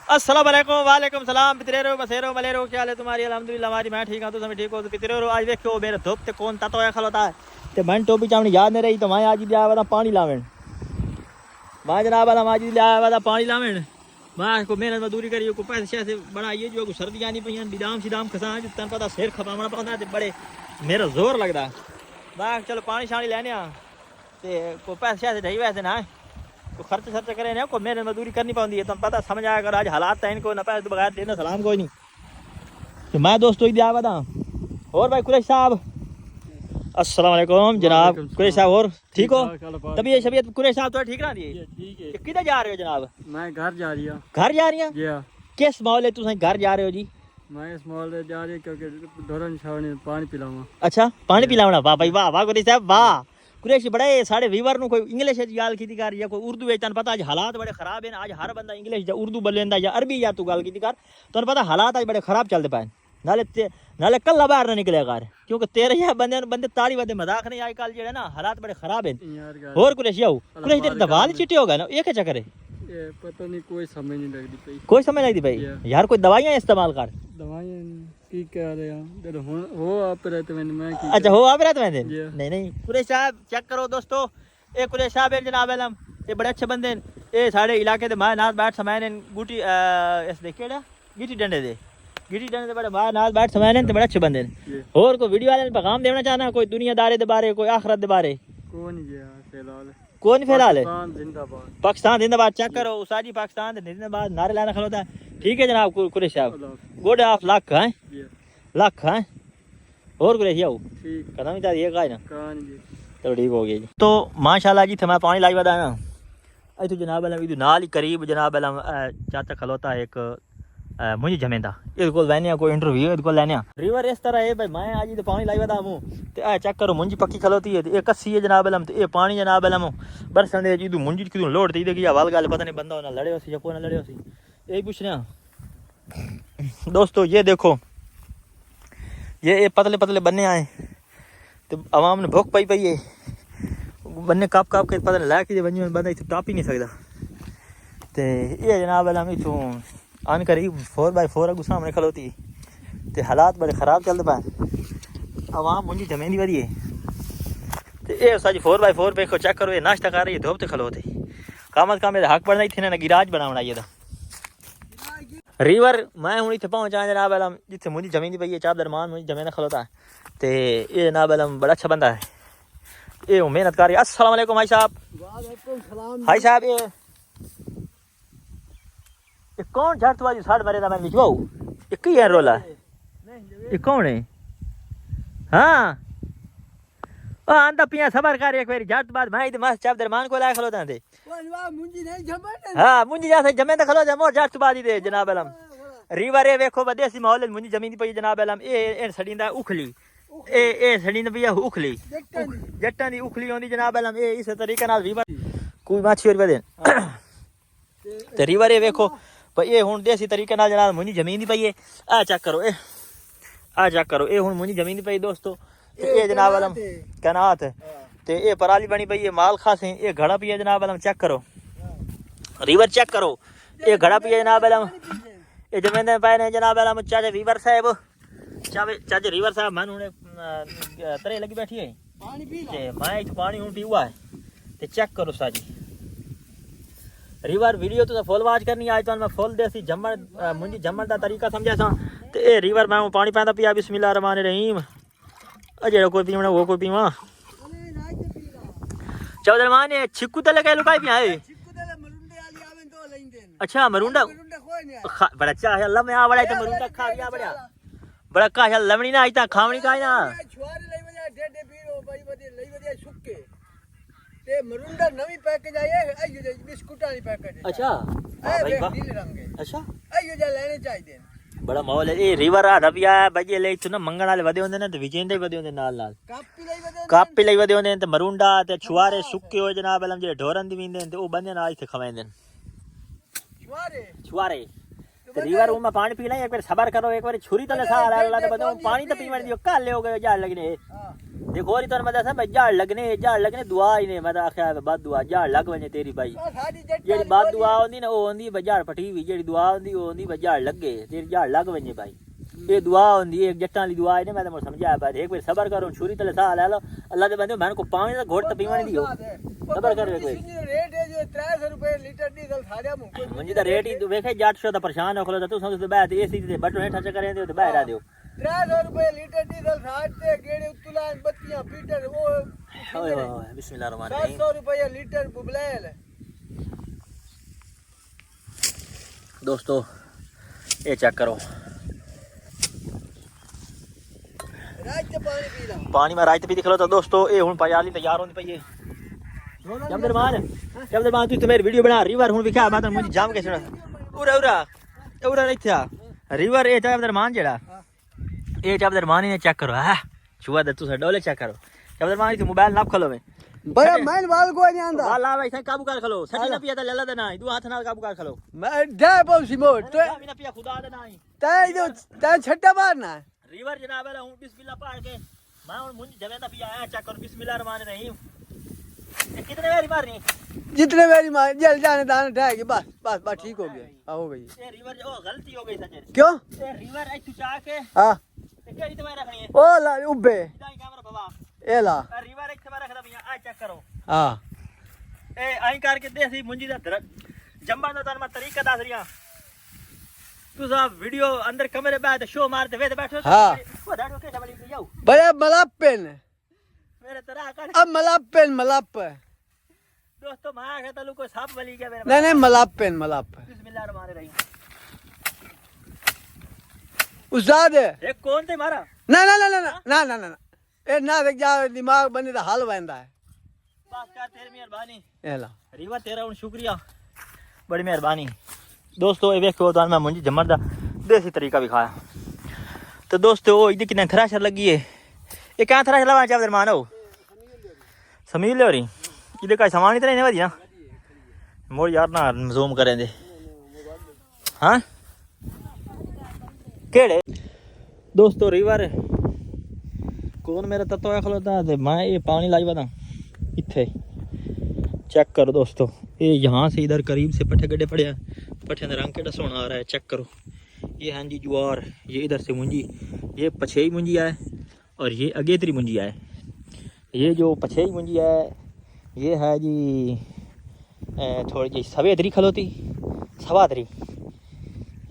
अस्सलाम वालेकुम वालेकुम सलाम पितरेरो बसेरो मलेरो क्या हाल है तुम्हारी अल्हम्दुलिल्लाह हमारी मैं ठीक हूं तो तुम ठीक हो तो पितरेरो आज देखो मेरे धूप ते कौन ततो है खलोता है ते मन टोपी चावनी याद नहीं रही तो मैं आज लिया वाला पानी लावेन मैं जनाब वाला आज लिया वाला पानी लावेन मैं को मेहनत मजदूरी करी को पैसे से बड़ा ये जो सर्दियां नहीं पईयां बिदाम सिदाम खसा तन पता सिर खपावना पौंदा ते बड़े मेरा जोर लगदा मैं चलो पानी शानी लेने आ ते को पैसे से ढई वैसे ना तो खर्च खर्च करे ना को मेहनत मजदूरी करनी पौंदी है तुम पता समझ आया अगर आज हालात है इनको ना पैसे बगैर देना सलाम कोई नहीं तो मैं दोस्तों ही दिया बता और भाई कुरैश साहब अस्सलाम वालेकुम जनाब कुरैश साहब और ठीक हो तबीयत शबीयत कुरैश साहब तो ठीक ना दी ठीक है। किधर जा रहे हो जनाब मैं घर जा रही हूँ। घर जा रही हैं किस माहौल है तुम घर जा रहे हो जी मैं इस मॉल में जा रही क्योंकि धोरण छावनी पानी पिलाऊंगा। अच्छा पानी पिलावना वाह भाई वाह वाह कुरैश साहब वाह कुरैश बड़े साढ़े वीवर नु कोई इंग्लिश गाल की कर या कोई उर्दू है तन पता आज हालात बड़े खराब हैं आज हर बंदा इंग्लिश या उर्दू बोलेंदा या अरबी या तू गाल की कर तन पता हालात आज बड़े खराब चलते पाए नाले कल बाहर ना निकले घर क्योंकि तेरे या बंदे ताली बंदे मजाक नहीं आजकल जो है ना हालात बड़े खराब हैं और कुरैश याओ कुरैश तेरे दवा चिट्टे हो गए ना एक चक्कर है ये पता नहीं कोई समझ नहीं लगती भाई कोई समझ नहीं भाई यार कोई दवाइयां इस्तेमाल कर दवाइयां की कह रहे हैं हो आप रहते मैं की अच्छा हो आप रहते हैं नहीं कुरैश साहब चेक करो दोस्तों ये कुरैश साहब जनाब आलम ये बड़े अच्छे बंदे ये साढ़े इलाके दे मां नाल बैठ समय गुटी इस देखे गिटी डंडे दे बड़े मां नाल बैठ समय ते बड़े अच्छे बंदे और कोई वीडियो वाले पैगाम देना चाहना कोई दुनियादारी दे बारे कोई आखिरत दे बारे कौन फिलहाल है पाकिस्तान जिंदाबाद चेक करो उसाजी पाकिस्तान जिंदाबाद नारे लाना खलोता है ठीक है जनाब कुरैश साहब गुड ऑफ लक है लक है और कुरैश याओ कदम ही ये का ना चलो ठीक हो गया जी तो माशाल्लाह जी थे मैं पानी लाई बदा ना इतु जनाब अलम इतु नाल ही करीब जनाब अलम चाचा खलोता है एक मुझे जमेंदा ये को लेने कोई इंटरव्यू है को लेने रिवर इस तरह है भाई मैं आज तो पानी लाई बदा हूं ते आ चेक करो मुंजी पक्की खलोती है ये कस्सी है जनाब अलम ते ये पानी जनाब अलम बरसन दे जी मुंजी किदू लोड ती देखी हवाल गाल पता नहीं बंदा ना लड़े सी या को ना लड़े सी यही पूछ रहे दोस्तों ये देखो ये पतले पतले बन्ने आए तो आवाम ने भूख पाई है बन्ने काप के पता नहीं लाके बंजी बंदा इतने टाप ही नहीं सकता तो ये जनाब अलम इतों आन करी 4x4 अगू सामने खलोती ते हालात बड़े खराब चलते पाए आवाम मुंजी जमीन वधी ते ये साजी 4x4 पे को चेक करो ये नाश्ता कर रही है धूप ते खलोते कामत काम मेरे हक पड़ना इतने ना गिराज बनावना ये रिवर मैं हूँ इतने पहुँचा जनाब अलम जिथे मुंजी जमीन पई है चाप दरमान मुंजी जमीन खलोता है ते ये जनाब अलम बड़ा अच्छा बंदा है ये मेहनत कर रही है अस्सलाम वालेकुम भाई साहब भाई साहब ये कौन झटवाजी साड़ मरे ना मैं मिचवाऊ ये की है रोला ये कौन है हाँ ओ आंदा पिया सबर कर एक बारी झट बाद भाई मस्त चाप दरमान को लाए खलोता थे हाँ मुंजी जैसे जमे तो खलो जा मोर झट बाद ही दे जनाब अलम रिवर है देखो बदेसी माहौल मुंजी जमीन पई जनाब अलम ए सड़ींदा उखली ए सड़ींदा पिया उखली जट्टां दी उखली होंदी जनाब अलम ए इस तरीके नाल रिवर कोई माछी और बदे ते रिवर है देखो भाई ये हुन देसी तरीके नाल जनाब मुंजी जमीन दी पई है आ चेक करो ए हुन मुंजी जमीन दी पई दोस्तों ये जनाब अलम कनात ते ये पराली बनी पई है माल खासे ये घड़ा पी है जनाब अलम चेक करो रिवर चेक करो ये घड़ा पी है जनाब अलम ये जमीन दे पाए ने जनाब अलम चाचा रिवर साहब चाचा रिवर साहब मन हुने तरे लगी बैठी है पानी पी ले मैं इस पानी हुन पीवा है ते चेक करो साजी रिवर वीडियो तो फुल वाच करनी आज तो मैं फुल देसी जमण मुंजी जमण दा तरीका समझा सा ते ए रिवर मैं पानी पांदा पिया बिस्मिल्लाह रहमान रहीम अजे कोई पीवना वो कोई पीवा चौधरमान ने छिक्कू तले के लुकाई पिया है अच्छा मरुंडा बड़ा अच्छा है अल्लाह में आ बड़ा तो मरुंडा खा गया बड़ा का है लवणी ना आइता खावणी का ना ते मरुंडा नवी पैकेज आई है आइयो बिस्कुट वाली पैकेज अच्छा भाई वाह नीले रंग है अच्छा आइयो जा लेने चाहिए बड़ा माहौल है ये रिवर आ रबिया बजे ले इतना मंगण वाले वदे होंदे ने ते विजेंदे वदे होंदे नाल कापी लई वदे होंदे ते मरुंडा ते छुआरे सुक्के हो जनाब अलम जे ढोरन दी विंदे ते ओ बंदे नाल इथे खवेंदे छुआरे ते रिवर में पानी पीना एक बार सबर करो एक बार छुरी तले सा अल्लाह ते बदो पानी तो पीवन दियो कल ले हो गए जा लगने देखो और तो मैं दसा मैं झाड़ लगने दुआ ही ने मैं आख्या बाद दुआ झाड़ लग वने तेरी भाई जेडी बाद दुआ होंदी ना ओ होंदी झाड़ पटी हुई जेडी दुआ होंदी ओ होंदी झाड़ लगे तेरी झाड़ लग वने भाई ये दुआ होंदी एक जट्टां वाली दुआ है मैं समझाया भाई एक बार सबर करो छुरी तले सा ले लो अल्लाह दे बंदे मैंने को पानी दा घोट पीवने दियो सबर कर वे रेट है जो 300 रुपए लीटर डीजल सारे मुंह मुझे दा रेट ही तू वेखे 800 दा परेशान हो खलो तू समझ तो बैठ एसी दे बटन हेठा च करे दे तो बाहर आ दियो 300 रुपए लीटर डीजल साथे गेड़े उतलान बत्तियां पीटर वो ओए ओए बिस्मिल्लाह रहमान रहीम 700 रुपए लीटर बुबलेल दोस्तों ये चेक करो पानी में रायत भी दिख लो तो दोस्तों ये हुन पयाली तैयार होनी पई है जमदरमान तू तो मेरी वीडियो बना रिवर हुन विखा मैं तो मुझे जाम के छड़ा उरा नहीं था रिवर ए जमदरमान जेड़ा ए जमदरमान ने चेक करो है छुआ दे तू डोले चेक करो जमदरमान तू मोबाइल नाप खलो में बड़ा मैन वाल को नहीं आंदा वाल आवे इथे काबू कर खलो सटी ना पिया त लला दे नाही तू हाथ नाल काबू कर खलो मैं डे पौसी मोट तो मी ना पिया खुदा दे नाही तै जो तै छट्टा मारना रिवर जनाब है हूं बिस्मिल्लाह पढ़ के मैं हुन मुझे जवे ना पिया आया चेक कर बिस्मिल्लाह रहमान रहीम कितने बारी मारनी जितने बारी मार जल जाने दाने ढाएगी बस ठीक हो गया हो गई ये रिवर ओ गलती हो गई सच क्यों ये रिवर आई तू चाह के हां केड़ी तुम्हारी रखनी है ओ ला उबे इधर कैमरा बाबा ए ला रिवर एक तुम्हारा रखदा भैया आ चेक करो हां ए आई करके देसी मुंजी दा जंबा दा तन मैं तरीका दस रिया तू साहब वीडियो अंदर कमरे बैठ शो मारते वे बैठो हां वो दाड़ो के जबली जाओ बड़े मलापेन मेरे तरह कर अब मलाप दोस्तों मां के तलु को सांप बली के मेरे नहीं मलाप बिस्मिल्लाह रहमान रहीम उस्ताद एक कौन थे मारा ना ए ना देख जा दिमाग बने दा हाल वेंदा है बस कर तेरी मेहरबानी एला रिवा तेरा उन शुक्रिया बड़ी मेहरबानी दोस्तों ये देखो तो मैं मुंजी जमर दा देसी तरीका भी खाया तो दोस्तों ओ इदी किने थ्रेशर लगी है ये क्या थ्रेशर लगा चाहे दरमान हो समील ले रही इधर का सामान इतना ही नहीं वधिया मोर यार ना जूम करें दे हाँ केड़े दोस्तों रिवर कौन मेरा तत्व है खलोता है मैं ये पानी लाई बता इत्थे चेक करो दोस्तों ये यहाँ से इधर करीब से पट्ठे गड्ढे पड़े हैं पट्ठे का रंग केड़ा सोना आ रहा है चेक करो ये हैं जी ज्वार ये इधर से मुंजी ये पछेई मुंजी है और ये अगेतरी मुंजी है ये जो पछेई मुंजी है ये है जी थोड़ी जी सवेदरी खलोती सवादरी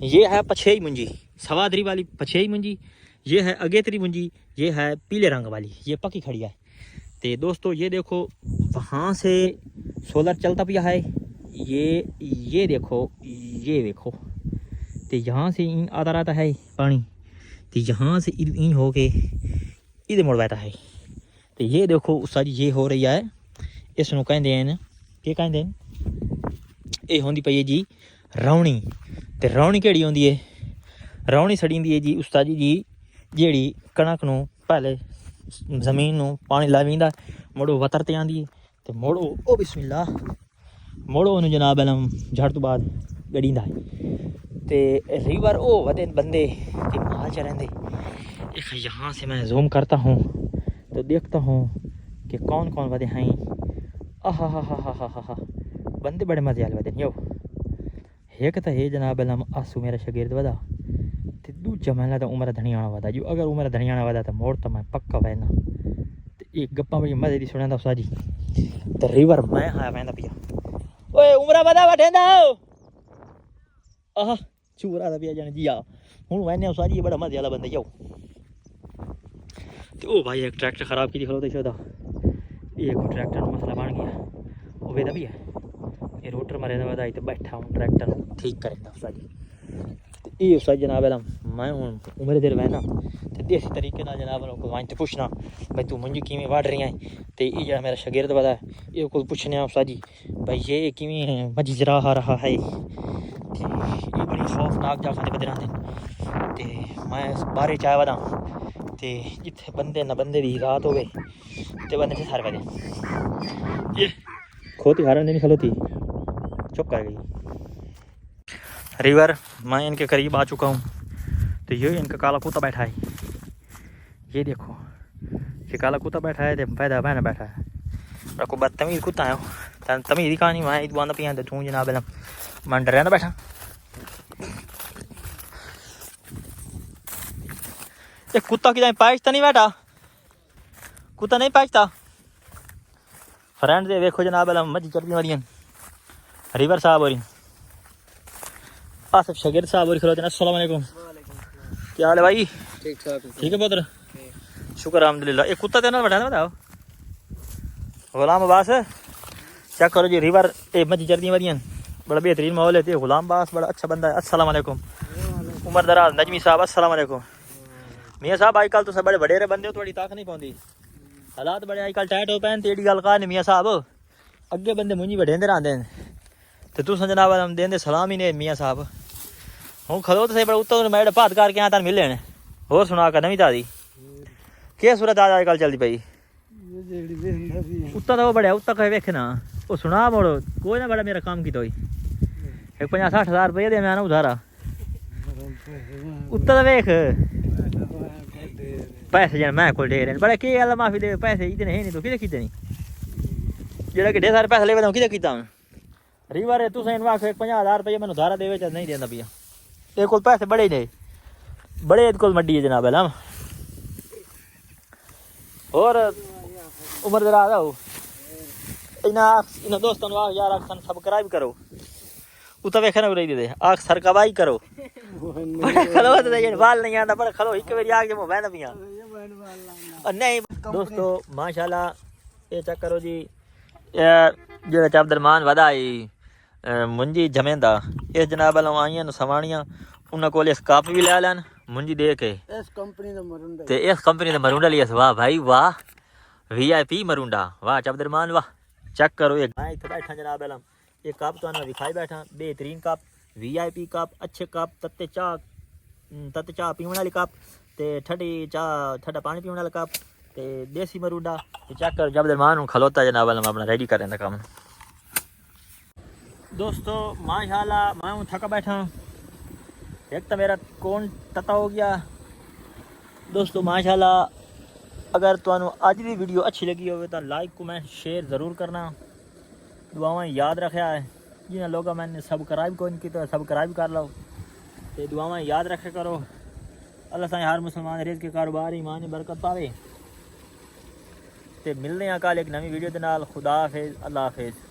ये है पछेई मुंजी सवादरी वाली पछेई मुंजी ये है अगेतरी मुंजी ये है पीले रंग वाली ये पकी खड़ी है तो दोस्तों ये देखो वहाँ से सोलर चलता पिया है ये देखो तो यहाँ से इन आता रहता है पानी तो यहाँ से इन हो के इधर मुड़ बैठा है तो ये देखो सारी ये हो रही है इसनों कहते हैं क्या कहते हैं ये होंदी पई है जी रौनी तो रौनी केड़ी होंदी है रौनी सड़ी है जी उस्ताद जी जेड़ी कणक नूं पहले जमीन नूं पानी लावींदा मोड़ो वतर ते आंदी है तो मोड़ो ओ बिस्मिल्लाह मोड़ो उन्हें जनाब अलम झड़ तो बाद गड़ींदा है ते रिवर ओ वदे बंदे के माल चलेंदे यहाँ से मैं जूम करता हूँ तो देखता हूँ कि कौन कौन वदे हैं हा बंदे बड़े मजे वाले वदे यो एक तो है जनाब अलम आसू मेरा शागिर्द वदा ते दूजा मैं लगता उमर धनियाना वदा जो अगर उमर धनियाना वदा तो मोड़ तो मैं पक्का वैना तो एक गप्पा बड़ी मजे दी सुना उस्ताद जी तो रिवर मैं हाँ वैंदा पिया ओए उमरा वदा बैठेंदा आह चूरा दा पिया जाने जी आ हुन वैने उस्ताद जी बड़ा मजे वाला बंदा यो तो ओ भाई एक ट्रैक्टर खराब की खलो तो शोदा ये को ट्रैक्टर मसला बन गया ओ वेदा भी है ये रोटर मरे दा वदा तो बैठा हूं ट्रैक्टर ठीक करेंदा उस्ताद जी तो ये उस्ताद जनाब अलम मैं हुन उम्र देर वैना तो देसी तरीके नाल जनाब को वाइन ते पूछना भाई तू मुंजी किवें वाड़ रही है तो ये जेड़ा मेरा शागिर्द वदा ये को पूछने उस्ताद जी भाई ये किवें मजी जरा आ रहा है ते ये बड़ी खौफनाक जगह ते बदरां ते मैं बारे चाय वदा ते जिथे बंदे न बंदे दी रात होवे ते बंदे से सारे वदे ये खोती हारन नहीं खलोती चुप कर गई रिवर मैं इनके करीब आ चुका हूँ तो ये इनका काला कुत्ता बैठा है ये देखो कि काला कुत्ता बैठा है ते पैदा बहना बैठा है रखो बदतमीज कुत्ता है तन तमीज दी कहानी मैं इद बंद पियां ते तू जनाब इलम मन डरया बैठा ये कुत्ता किदा पाइचता नहीं बैठा कुत्ता नहीं पाइचता फ्रेंड दे देखो जनाब इलम मजी चरदी मरियन रिवर साहब और आसिफ शकीर साहब और खलोते अस्सलाम वालेकुम क्या हाल है भाई ठीक ठाक ठीक है पुत्र शुक्र अल्हम्दुलिल्लाह ये कुत्ता तेरे नाल बैठा है बताओ गुलाम अब्बास चेक करो जी रिवर ए मजी चरदी मरियन बड़ा बेहतरीन माहौल है गुलाम अब्बास बड़ा अच्छा बंदा है अस्सलाम वालेकुम उमर दराज नजमी साहब अस्सलाम वालेकुम मियां साहब आजकल तुम बड़े वडेरे बंदे हो थोड़ी ताक नहीं पाउंदी हालात बड़े आजकल टाइट हो पैन तेरी गल कहा मियां साहब अगे बंदे मुंजी वडेंदे रहंदे ते तुस जनाब हम देंदे सलाम ही ने मियां साहब हूँ खलो तो सही बड़ा उत्तर मैं भात करके आया तार मिले होर सुना कर नवी ताजी केह् सूरत अजकल चलदी पई उत्ता तो वो बड़ा उत्ता कहे वेख ना वो सुना मोड़ो कोई ना बड़ा मेरा काम की तो 50-60 रुपये दे मैं ना उधारा उत्ता तो वेख पैसे जन मैं को ढेर बड़ा के गल माफी दे पैसे इतने है नहीं तो किते कीते नहीं जेड़ा कि ढेर सारे पैसे लेवे तो किते कीता रिवर तुस इन वाख 50,000 रुपये मैंने उधारा देवे च नहीं देंदा पिया ए कोल पैसे बड़े ने बड़े इत कोल मड्डी है जनाब अलम और उमर दराज आओ इन दोस्तों वाह यार आख सब्सक्राइब करो उता वेखना उरे दे आख सरकबाई करो खलो तो ये बाल नहीं आंदा पर खलो एक बारी आके मैं बहना पिया नहीं दोस्तों माशाल्लाह ये चेक करो जी जेड़ा चाबदरमान वधाई मुंजी जमेंदा इस जनाब वालों आईयां न सवाणियां उन्हां कोल इस कप भी ले लैन मुंजी दे के इस कंपनी दा मरुंडा ते इस कंपनी दा मरुंडा लिया वाह भाई वाह VIP मरुंडा वाह चाबदरमान वाह चेक करो ये मैं इत्थे बैठा जनाब वालों ये कप तो ना दिखाई बैठा बेहतरीन कप VIP कप अच्छे कप तत्ते चाह पीने वाली कप ते ठंडा पानी पीने वाला कप ते देसी मरुंडा ते चेक करो चाबदरमान हूं खलोता जनाब वालों अपना रेडी करें दा काम दोस्तों माशाल्लाह मैं हूँ थका बैठा एक तो मेरा कौन तता हो गया दोस्तों माशाल्लाह अगर तुहानू अज की वीडियो अच्छी लगी हो तो लाइक कमेंट शेयर ज़रूर करना दुआवां याद रखा है जिन्हें लोगों मैंने सब्सक्राइब को की तो सब्सक्राइब कर लो तो दुआवां याद रखे करो अल्लाह साईं हर मुसलमान रिज़्क़ के कारोबार ईमान बरकत पावे तो मिलने कल एक नवी वीडियो के नाल खुदा हाफिज़ अल्लाह हाफिज़।